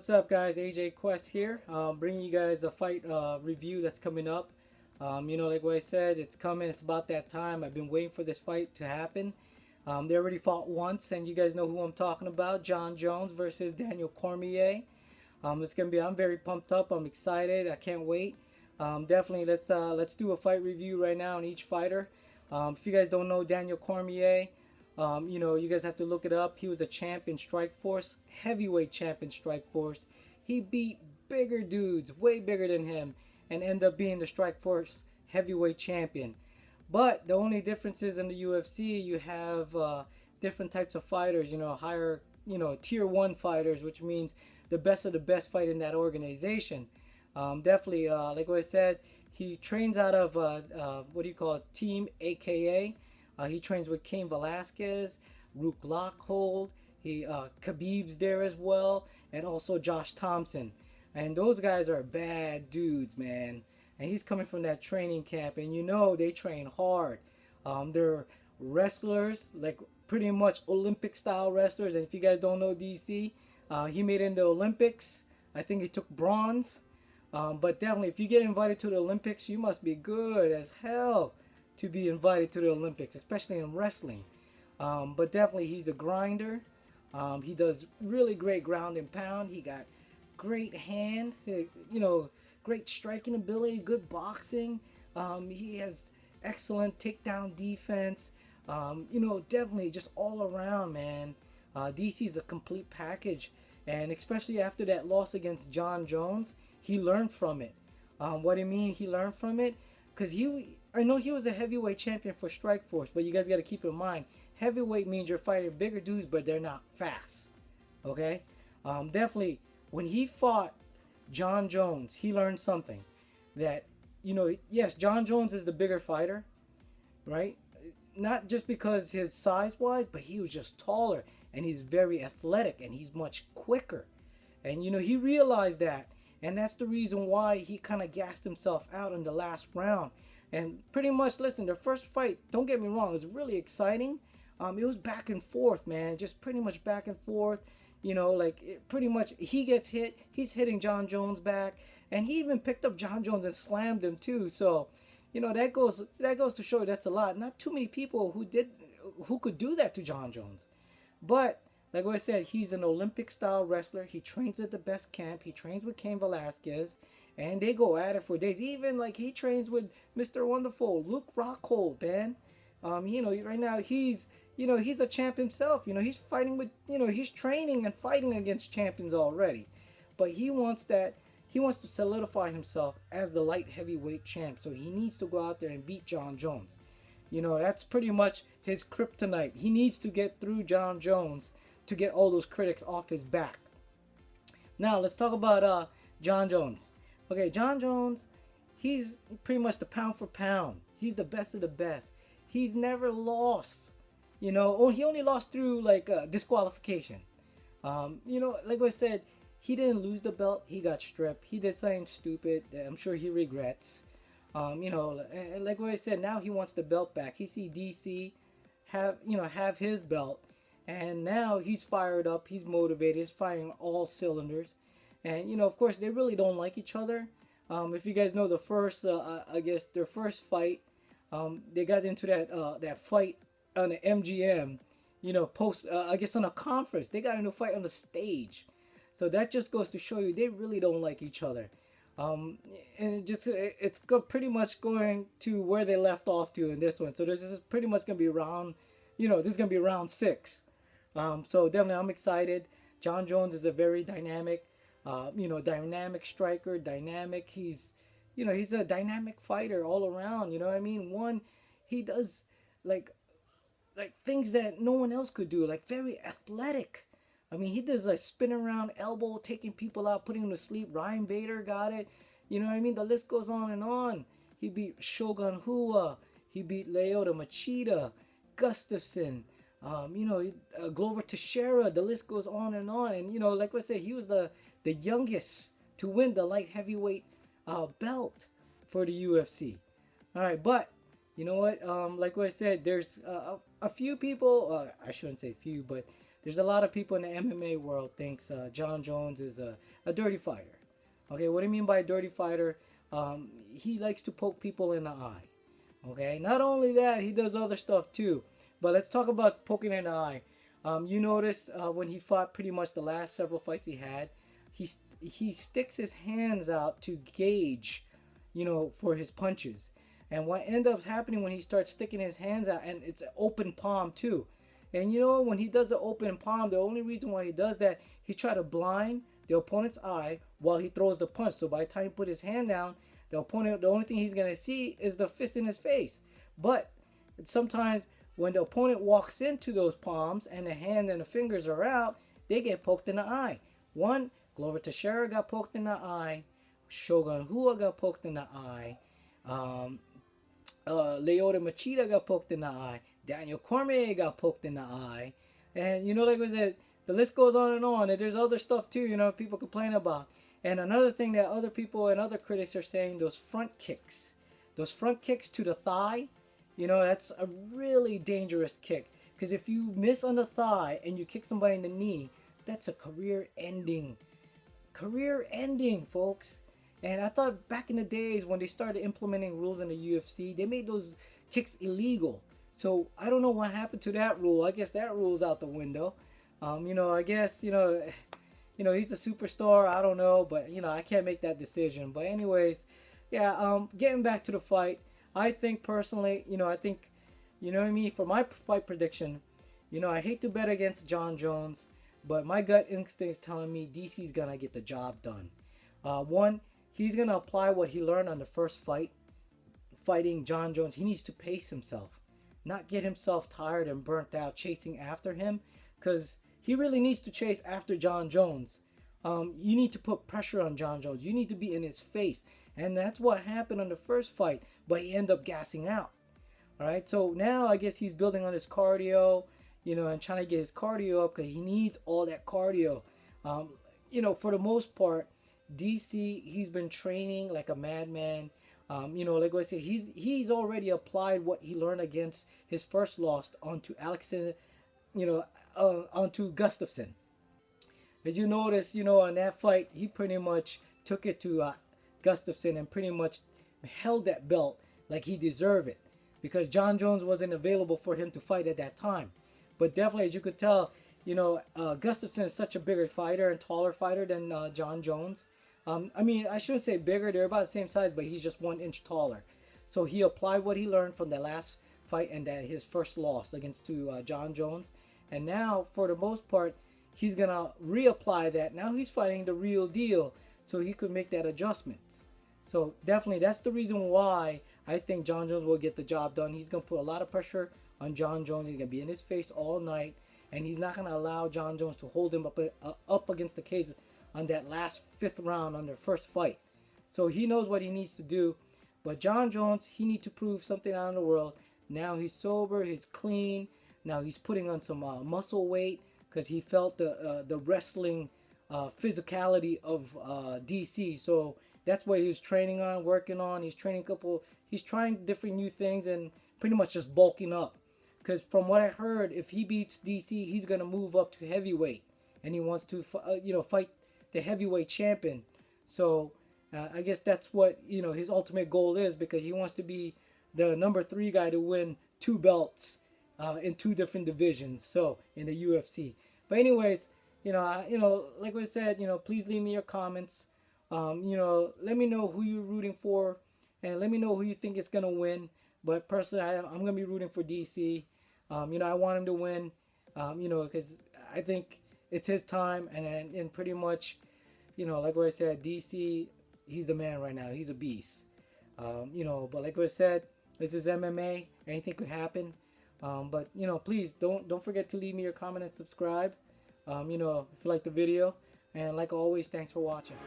what's up, guys? AJQuest here, bringing you guys a fight review that's coming up. Like what I said, it's coming. It's about that time. I've been waiting for this fight to happen. They already fought once, and you guys know who I'm talking about: Jon Jones versus Daniel Cormier. It's gonna be. I'm very pumped up. I'm excited. I can't wait. Definitely, let's do a fight review right now on each fighter. If you guys don't know Daniel Cormier, you guys have to look it up. He was a champ in Strikeforce, heavyweight champ in Strikeforce. He beat bigger dudes, way bigger than him, and ended up being the Strikeforce heavyweight champion. But the only difference is in the UFC, you have different types of fighters. Higher, tier one fighters, which means the best of the best fight in that organization. Definitely, like what I said, he trains out of what do you call it? Team AKA. He trains with Cain Velasquez, Rook Lockhold. Khabib's there as well, and also Josh Thompson. And those guys are bad dudes, man. And he's coming from that training camp, and they train hard. They're wrestlers, like pretty much Olympic style wrestlers. And if you guys don't know DC, he made it in the Olympics. I think he took bronze. But definitely, if you get invited to the Olympics, you must be good as hell to be invited to the Olympics, especially in wrestling. But definitely, he's a grinder. He does really great ground and pound. He got great hand, great striking ability, good boxing. He has excellent takedown defense. Definitely just all around, man. DC is a complete package. And especially after that loss against Jon Jones, he learned from it. What I mean, he learned from it? Because I know he was a heavyweight champion for Strikeforce, but you guys got to keep in mind, heavyweight means you're fighting bigger dudes, but they're not fast. Okay? Definitely, when he fought Jon Jones, he learned something. That, yes, Jon Jones is the bigger fighter, right? Not just because his size-wise, but he was just taller, and he's very athletic, and he's much quicker. And, he realized that. And that's the reason why he kind of gassed himself out in the last round. And pretty much, listen, their first fight, don't get me wrong, it was really exciting. It was back and forth, man. Just pretty much back and forth. Pretty much he gets hit. He's hitting Jon Jones back. And he even picked up Jon Jones and slammed him too. So, that goes to show you that's a lot. Not too many people who could do that to Jon Jones. But like I said, he's an Olympic style wrestler. He trains at the best camp. He trains with Cain Velasquez. And they go at it for days. Even like he trains with Mr. Wonderful, Luke Rockhold, man. Right now he's a champ himself. He's fighting with, he's training and fighting against champions already. But he wants to solidify himself as the light heavyweight champ. So he needs to go out there and beat Jon Jones. That's pretty much his kryptonite. He needs to get through Jon Jones to get all those critics off his back. Now let's talk about Jon Jones. Okay, Jon Jones, he's pretty much the pound for pound. He's the best of the best. He's never lost. He only lost through disqualification. Like I said, he didn't lose the belt. He got stripped. He did something stupid that I'm sure he regrets. Like what I said, now he wants the belt back. He see DC have his belt, and now he's fired up. He's motivated. He's firing all cylinders. And, of course, they really don't like each other. If you guys know the first, I guess their first fight, they got into that fight on the MGM, I guess on a conference. They got into a fight on the stage. So that just goes to show you they really don't like each other. And it's pretty much going to where they left off to in this one. So this is pretty much going to be this is going to be round 6. So definitely I'm excited. Jon Jones is a very dynamic dynamic striker, dynamic. He's a dynamic fighter all around. You know what I mean? One, he does like things that no one else could do. Like very athletic. I mean, he does like spin around elbow, taking people out, putting them to sleep. Ryan Bader got it. You know what I mean? The list goes on and on. He beat Shogun Hua. He beat Lyoto Machida, Gustafsson. Glover Teixeira. The list goes on. And like I said, he was the youngest to win the light heavyweight belt for the UFC. All right, but you know what? Like what I said, there's a few people. I shouldn't say few, but there's a lot of people in the MMA world thinks Jon Jones is a dirty fighter. Okay, what do you mean by a dirty fighter? He likes to poke people in the eye. Okay, not only that, he does other stuff too. But let's talk about poking in the eye. You notice when he fought pretty much the last several fights he had, he sticks his hands out to gauge, for his punches. And what ends up happening when he starts sticking his hands out, and it's an open palm too. And when he does the open palm, the only reason why he does that, he try to blind the opponent's eye while he throws the punch. So by the time he put his hand down, the opponent, the only thing he's gonna see is the fist in his face. But sometimes when the opponent walks into those palms and the hand and the fingers are out, they get poked in the eye. One, Glover Teixeira got poked in the eye. Shogun Rua got poked in the eye. Lyoto Machida got poked in the eye. Daniel Cormier got poked in the eye. And like I said, the list goes on and on. And there's other stuff too, people complain about. And another thing that other people and other critics are saying, those front kicks to the thigh, that's a really dangerous kick. Because if you miss on the thigh and you kick somebody in the knee, that's a career ending, folks. And I thought back in the days when they started implementing rules in the UFC, they made those kicks illegal. So I don't know what happened to that rule. I guess that rule's out the window. I guess, he's a superstar. I don't know, but I can't make that decision. But anyways, yeah, getting back to the fight, I think personally, I think, what I mean, for my fight prediction, I hate to bet against Jon Jones, but my gut instinct is telling me DC's gonna get the job done. One, he's gonna apply what he learned on the first fight, fighting Jon Jones. He needs to pace himself, not get himself tired and burnt out chasing after him, because he really needs to chase after Jon Jones. You need to put pressure on Jon Jones. You need to be in his face. And that's what happened on the first fight, but he ended up gassing out. All right, so now I guess he's building on his cardio, and trying to get his cardio up because he needs all that cardio. For the most part, DC, he's been training like a madman. Like I said, he's already applied what he learned against his first loss onto onto Gustafsson. As you notice, on that fight, he pretty much took it to Gustafsson and pretty much held that belt like he deserved it, because Jon Jones wasn't available for him to fight at that time. But definitely, as you could tell, Gustafsson is such a bigger fighter and taller fighter than Jon Jones. I shouldn't say bigger, they're about the same size, but he's just 1 inch taller. So he applied what he learned from the last fight and his first loss against Jon Jones. And now, for the most part, he's going to reapply that. Now he's fighting the real deal, so he could make that adjustment. So definitely, that's the reason why I think Jon Jones will get the job done. He's going to put a lot of pressure on Jon Jones. He's going to be in his face all night, and he's not going to allow Jon Jones to hold him up against the cage on that last 5th round on their first fight. So he knows what he needs to do. But Jon Jones, he needs to prove something out in the world. Now he's sober, he's clean. Now he's putting on some muscle weight because he felt the wrestling physicality of DC. So that's what he's training on, working on. He's trying different new things and pretty much just bulking up. Because from what I heard, if he beats DC, he's gonna move up to heavyweight, and he wants to fight the heavyweight champion. So I guess that's what his ultimate goal is, because he wants to be the number 3 guy to win 2 belts in 2 different divisions. So in the UFC. But anyways, like I said, please leave me your comments. Let me know who you're rooting for, and let me know who you think is gonna win. But personally, I'm gonna be rooting for DC. I want him to win. Because I think it's his time, and pretty much, like what I said, DC, he's the man right now. He's a beast. But like I said, this is MMA. Anything could happen. But please don't forget to leave me your comment and subscribe. If you like the video, and like always, thanks for watching.